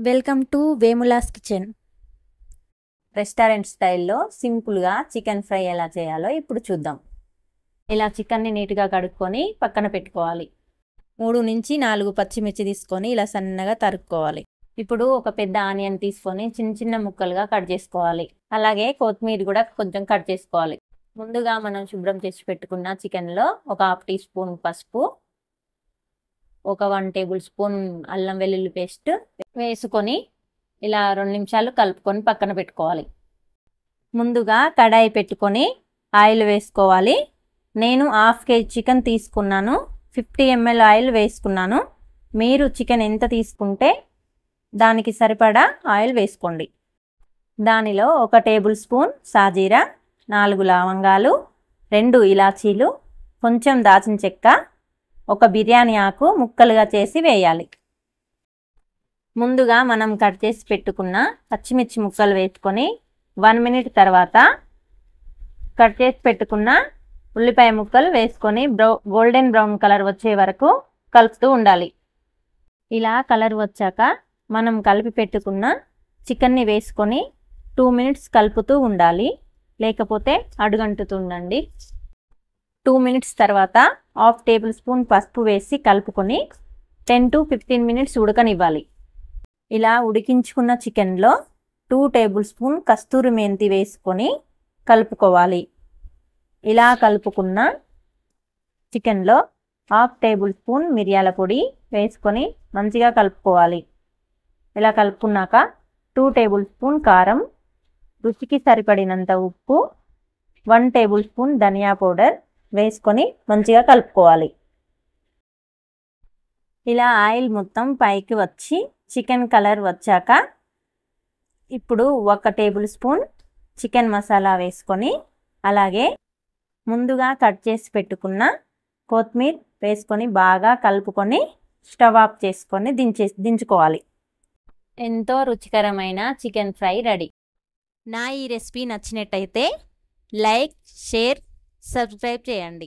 Welcome to Vemula's kitchen. Restaurant స్టైల్లో సింపుల్గా chicken fry ఎలా చేయాలో ఇప్పుడు చూద్దాం. ఇలా చికెన్ని నీట్గా కడుక్కొని పక్కన పెట్టుకోవాలి. 3 నుంచి 4 పచ్చిమిర్చి తీసుకొని ఇలా సన్నగా తరుక్కోవాలి. ఇప్పుడు ఒక పెద్ద ఆనియన్ తీసుకొని చిన్న చిన్న ముక్కలుగా కట్ చేసుకోవాలి. అలాగే కొత్తిమీర కూడా కొంచెం కట్ చేసుకోవాలి. ముందుగా మనం శుభ్రం చేసి పెట్టుకున్న చికెన్లో ఒక 1/2 టీ స్పూన్ పసుపు, ఒక 1 టేబుల్ స్పూన్ అల్లం వెల్లుల్లి పేస్ట్ వేసుకొని ఇలా 2 నిమిషాలు కలుపుకొని పక్కన పెట్టుకోవాలి. ముందుగా కడాయి పెట్టుకొని ఆయిల్ వేసుకోవాలి. నేను 1/2 కేజీ చికెన్ తీసుకున్నాను. 50 ml ఆయిల్ వేసుకున్నాను. మీరు చికెన్ ఎంత తీసుకుంటే దానికి సరిపడా ఆయిల్ వేసుకోండి. దానిలో 1 టేబుల్ స్పూన్ సాజీరా, 4 లవంగాలు, 2 ఇలాచీలు, కొంచెం దాచిన చెక్క, ఒక బిర్యానీ ఆకు ముక్కలుగా చేసి వేయాలి. ముందుగా మనం కట్ చేసి పెట్టుకున్న పచ్చిమిర్చి ముక్కలు వేసుకొని 1 మినిట్ తర్వాత కట్ చేసి పెట్టుకున్న ఉల్లిపాయ ముక్కలు వేసుకొని గోల్డెన్ బ్రౌన్ కలర్ వచ్చే వరకు కలుపుతూ ఉండాలి. ఇలా కలర్ వచ్చాక మనం కలిపి పెట్టుకున్న చికెన్ని వేసుకొని 2 మినిట్స్ కలుపుతూ ఉండాలి, లేకపోతే అడుగంటుతుందండి. 2 మినిట్స్ తర్వాత 1/2 టేబుల్ స్పూన్ పసుపు వేసి కలుపుకొని 10 to 15 మినిట్స్ ఉడకనివ్వాలి. ఇలా ఉడికించుకున్న చికెన్లో 2 టేబుల్ స్పూన్ కస్తూరి మెంతి వేసుకొని కలుపుకోవాలి. ఇలా కలుపుకున్న చికెన్లో 1/2 టేబుల్ స్పూన్ మిరియాల పొడి వేసుకొని మంచిగా కలుపుకోవాలి. ఇలా కలుపుకున్నాక 2 టేబుల్ స్పూన్ కారం, రుచికి సరిపడినంత ఉప్పు, 1 టేబుల్ స్పూన్ ధనియా పౌడర్ వేసుకొని మంచిగా కలుపుకోవాలి. ఇలా ఆయిల్ మొత్తం పైకి వచ్చి చికెన్ కలర్ వచ్చాక ఇప్పుడు 1 టేబుల్ స్పూన్ చికెన్ మసాలా వేసుకొని అలాగే ముందుగా కట్ చేసి పెట్టుకున్న కొత్తిమీర వేసుకొని బాగా కలుపుకొని స్టవ్ ఆఫ్ చేసుకొని దించుకోవాలి. ఎంతో రుచికరమైన చికెన్ ఫ్రై రెడీ. నా ఈ రెసిపీ నచ్చినట్టయితే లైక్, షేర్, సబ్స్క్రైబ్ చేయండి.